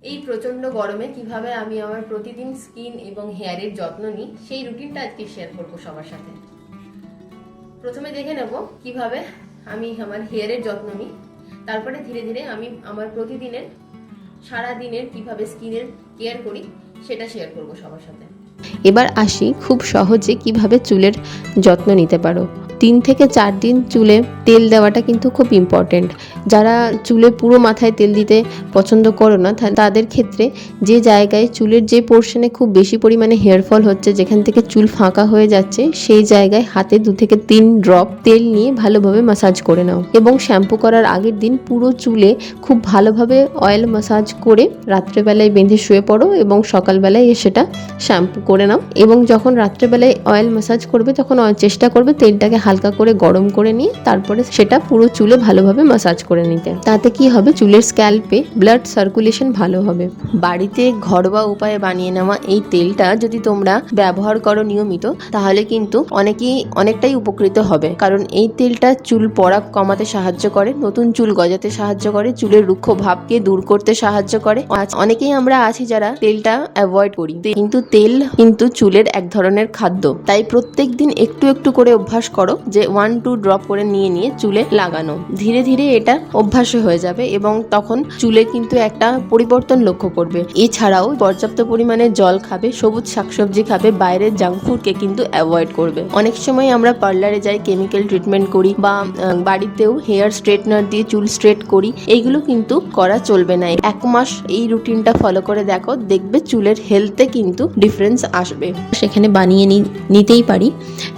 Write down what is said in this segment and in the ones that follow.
এই প্রচন্ড গরমে কিভাবে আমি আমার প্রতিদিন স্কিন এবং হেয়ারের যত্ন নিই সেই রুটিনটা আজকে শেয়ার করব সবার সাথে। প্রথমে দেখে নেব কিভাবে আমি আমার হেয়ারের যত্ন নিই, তারপরে ধীরে ধীরে আমি আমার প্রতিদিনের সারা দিনের কিভাবে স্কিনের কেয়ার করি সেটা শেয়ার করব সবার সাথে। এবার আসি খুব সহজে কিভাবে চুলের যত্ন নিতে পারো। 3 থেকে 4 দিন চুলে তেল দেওয়াটা কিন্তু খুব ইম্পর্টেন্ট। যারা চুলে পুরো মাথায় তেল দিতে পছন্দ করো না তাদের ক্ষেত্রে যে জায়গায় চুলের যে পোর্শনে খুব বেশি পরিমাণে হেয়ার ফল হচ্ছে, যেখান থেকে চুল ফাঁকা হয়ে যাচ্ছে, সেই জায়গায় হাতে 2 থেকে 3 ড্রপ তেল নিয়ে ভালোভাবে ম্যাসাজ করে নাও এবং শ্যাম্পু করার আগের দিন পুরো চুলে খুব ভালোভাবে অয়েল ম্যাসাজ করে রাত্রেবেলায় বেঁধে শুয়ে পড়ো এবং সকালবেলায় সেটা শ্যাম্পু করে নাও। এবং যখন রাত্রেবেলায় অয়েল ম্যাসাজ করবে তখন চেষ্টা করবে তেলটাকে হালকা করে গরম করে নিয়ে তারপরে সেটা পুরো চুলে ভালোভাবে ম্যাসাজ করে নিতে। তাতে কি হবে, চুলের স্ক্যাল্পে ব্লাড সার্কুলেশন ভালো হবে। বাড়িতে ঘরোয়া উপায়ে বানিয়ে নেওয়া এই তেলটা যদি তোমরা ব্যবহার করো নিয়মিত, তাহলে কিন্তু অনেকটাই উপকৃত হবে। কারণ এই তেলটা চুল পড়া কমাতে সাহায্য করে, নতুন চুল গজাতে সাহায্য করে, চুলের রুক্ষ ভাবকে দূর করতে সাহায্য করে। অনেকেই আমরা আছি যারা তেলটা অ্যাভয়েড করি, কিন্তু তেল কিন্তু চুলের এক ধরনের খাদ্য। তাই প্রত্যেক দিন একটু একটু করে অভ্যাস করো যে 1-2 ড্রপ করে নিয়ে চুলে লাগানো। ধীরে ধীরে এটা অভ্যাস হয়ে যাবে এবং তখন চুলে কিন্তু একটা পরিবর্তন লক্ষ্য করবে। এছাড়াও পর্যাপ্ত পরিমাণে জল খাবে, সবুজ শাকসবজি খাবে, বাইরের জাঙ্ক ফুডকে কিন্তু অ্যাভয়েড করবে। অনেক সময় আমরা পার্লারে যাই, কেমিক্যাল ট্রিটমেন্ট করি বা বাড়িতেও হেয়ার স্ট্রেটনার দিয়ে চুল স্ট্রেট করি। এইগুলো কিন্তু করা চলবে না। 1 মাস এই রুটিনটা ফলো করে দেখো, দেখবে চুলের হেলথে কিন্তু ডিফারেন্স আসবে। সেখানে বানিয়ে নিতেই পারি,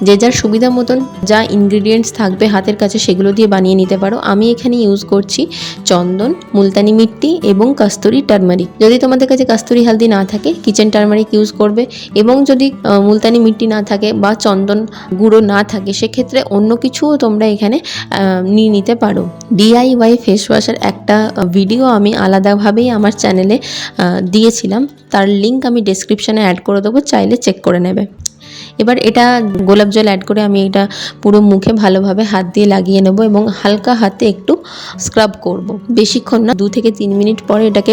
যে যার সুবিধা মতন যা ইনগ্রিডিয়েন্টস থাকবে হাতের কাছে সেগুলো দিয়ে বানিয়ে নিতে পারো। আমি এখানে ইউজ করছি চন্দন, মুলতানি মিট্টি এবং কস্তুরি টারমারিক। যদি তোমাদের কাছে কস্তুরি হলদি না থাকে কিচেন টারমারিক ইউজ করবে, এবং যদি মুলতানি মিট্টি না থাকে বা চন্দন গুঁড়ো না থাকে সেক্ষেত্রে অন্য কিছুও তোমরা এখানে নিয়ে নিতে পারো। DIY ফেস ওয়াশের একটা ভিডিও আমি আলাদাভাবেই আমার চ্যানেলে দিয়েছিলাম, তার লিঙ্ক আমি ডেসক্রিপশানে অ্যাড করে দেবো, চাইলে চেক করে নেবে। এবার এটা গোলাপ জল অ্যাড করে আমি এটা পুরো মুখে ভালোভাবে হাত দিয়ে লাগিয়ে নেব এবং হালকা হাতে একটু স্ক্রাব করব। বেশিক্ষণ না, 2 থেকে 3 মিনিট পরে এটাকে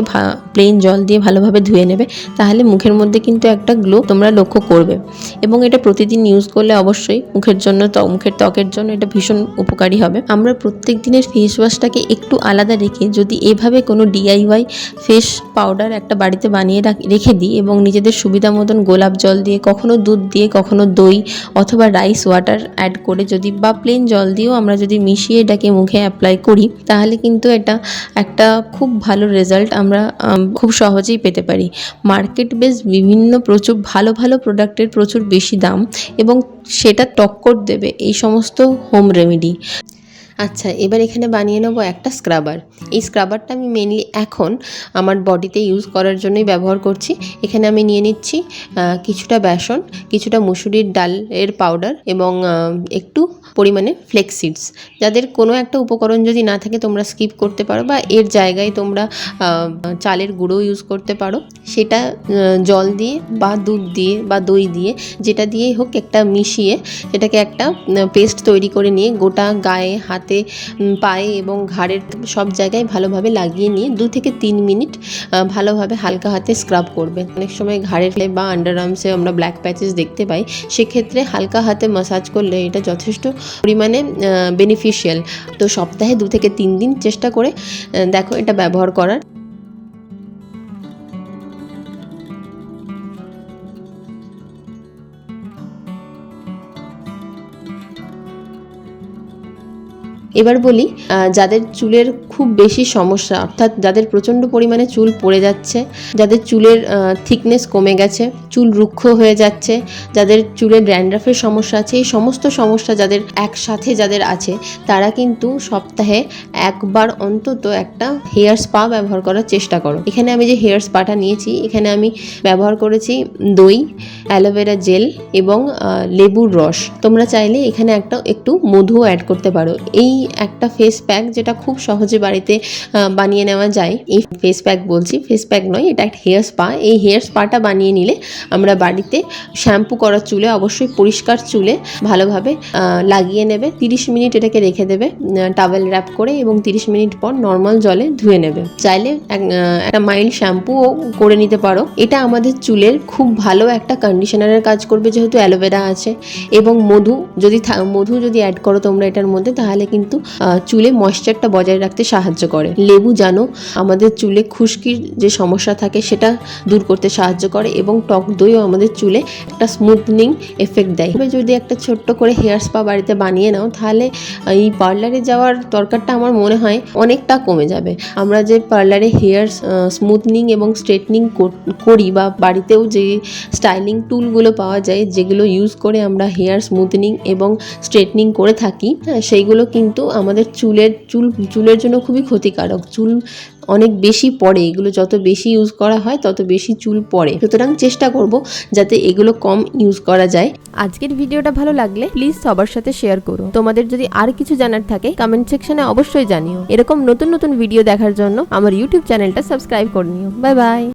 প্লেন জল দিয়ে ভালোভাবে ধুয়ে নেবে। তাহলে মুখের মধ্যে কিন্তু একটা গ্লো তোমরা লক্ষ্য করবে। এবং এটা প্রতিদিন ইউজ করলে অবশ্যই মুখের জন্য, মুখের ত্বকের জন্য এটা ভীষণ উপকারী হবে। আমরা প্রত্যেক দিনের ফেস ওয়াশটাকে একটু আলাদা রেখে যদি এভাবে কোনো DIY ফেস পাউডার একটা বাড়িতে বানিয়ে রেখে দিই এবং নিজেদের সুবিধা মতন গোলাপ জল দিয়ে, কখনো দুধ দিয়ে, কখনো দই অথবা রাইস ওয়াটার অ্যাড করে যদি বা প্লেন জল দিয়েও আমরা যদি মিশিয়ে এটাকে মুখে অ্যাপ্লাই করি, তাহলে কিন্তু এটা একটা খুব ভালো রেজাল্ট আমরা খুব সহজেই পেতে পারি। মার্কেট বেস বিভিন্ন প্রচুর ভালো ভালো প্রোডাক্টের প্রচুর বেশি দাম এবং সেটা টক্কর দেবে এই সমস্ত হোম রেমেডি। আচ্ছা, এবার এখানে বানিয়ে নেবো একটা স্ক্রাবার। এই স্ক্রাবারটা আমি মেনলি এখন আমার বডিতে ইউজ করার জন্যই ব্যবহার করছি। এখানে আমি নিয়ে নিচ্ছি কিছুটা বেসন, কিছুটা মুসুরির ডালের পাউডার এবং একটু পরিমাণে ফ্লেক্স সিডস। যাদের কোনো একটা উপকরণ যদি না থাকে তোমরা স্কিপ করতে পারো বা এর জায়গায় তোমরা চালের গুঁড়ো ইউজ করতে পারো। সেটা জল দিয়ে বা দুধ দিয়ে বা দই দিয়ে, যেটা দিয়েই হোক, একটা মিশিয়ে এটাকে একটা পেস্ট তৈরি করে নিয়ে গোটা গায়ে, হাতে, পায়ে এবং ঘাড়ের সব জায়গায় ভালোভাবে লাগিয়ে নিয়ে 2 থেকে 3 মিনিট ভালোভাবে হালকা হাতে স্ক্রাব করবে। অনেক সময় ঘাড়ের বা আন্ডার আর্মসে আমরা ব্ল্যাক প্যাচেস দেখতে পাই, সেক্ষেত্রে হালকা হাতে ম্যাসাজ করলে এটা যথেষ্ট পরিমাণে বেনিফিশিয়াল। তো সপ্তাহে 2 থেকে 3 দিন চেষ্টা করে দেখো এটা ব্যবহার করার। এবার বলি, যাদের চুলের খুব বেশি সমস্যা, অর্থাৎ যাদের প্রচণ্ড পরিমাণে চুল পড়ে যাচ্ছে, যাদের চুলের থিকনেস কমে গেছে, চুল রুক্ষ হয়ে যাচ্ছে, যাদের চুলের ড্যান্ড্রাফের সমস্যা আছে, এই সমস্ত সমস্যা যাদের একসাথে যাদের আছে, তারা কিন্তু সপ্তাহে একবার অন্তত একটা হেয়ার স্পা ব্যবহার করার চেষ্টা করো। এখানে আমি যে হেয়ার স্পাটা নিয়েছি, এখানে আমি ব্যবহার করেছি দই, অ্যালোভেরা জেল এবং লেবুর রস। তোমরা চাইলে এখানে একটু মধু অ্যাড করতে পারো। এই একটা ফেস প্যাক যেটা খুব সহজে বাড়িতে বানিয়ে নেওয়া যায়। এই ফেস প্যাক বলছি, ফেস প্যাক নয়, এটা একটা হেয়ার স্পা। এই হেয়ার স্পাটা বানিয়ে নিলে আমরা বাড়িতে শ্যাম্পু করার চুলে, অবশ্যই পরিষ্কার চুলে ভালোভাবে লাগিয়ে নেবে। 30 মিনিট এটাকে রেখে দেবে টাওয়েল র্যাপ করে, এবং 30 মিনিট পর নর্মাল জলে ধুয়ে নেবে। চাইলে একটা মাইল্ড শ্যাম্পুও করে নিতে পারো। এটা আমাদের চুলের খুব ভালো একটা কন্ডিশনারের কাজ করবে, যেহেতু অ্যালোভেরা আছে, এবং মধু যদি অ্যাড করো তোমরা এটার মধ্যে, তাহলে কিন্তু চুলে ময়েশ্চারটা বজায় রাখতে সাহায্য করে। লেবু জানো আমাদের চুলে খুশকির যে সমস্যা থাকে সেটা দূর করতে সাহায্য করে, এবং টক দইও আমাদের চুলে একটা স্মুথনিং এফেক্ট দেয়। তবে যদি একটা ছোট্ট করে হেয়ার স্পা বাড়িতে বানিয়ে নাও, তাহলে এই পার্লারে যাওয়ার দরকারটা আমার মনে হয় অনেকটা কমে যাবে। আমরা যে পার্লারে হেয়ার স্মুথনিং এবং স্ট্রেটনিং করি, বা বাড়িতেও যে স্টাইলিং টুলগুলো পাওয়া যায় যেগুলো ইউজ করে আমরা হেয়ার স্মুথনিং এবং স্ট্রেটনিং করে থাকি, হ্যাঁ, সেইগুলো কিন্তু আমাদের চুলের জন্য খুবই ক্ষতিকারক। চুল অনেক বেশি পড়ে, এগুলো যত বেশি ইউজ করা হয় তত বেশি চুল পড়ে। সুতরাং চেষ্টা করব যাতে এগুলো কম ইউজ করা যায়। আজকের ভিডিওটা ভালো লাগলে প্লিজ সবার সাথে শেয়ার করো। তোমাদের যদি আর কিছু জানার থাকে কমেন্ট সেকশনে অবশ্যই জানিও। এরকম নতুন নতুন ভিডিও দেখার জন্য আমার ইউটিউব চ্যানেলটা সাবস্ক্রাইব করে নিও। Bye bye.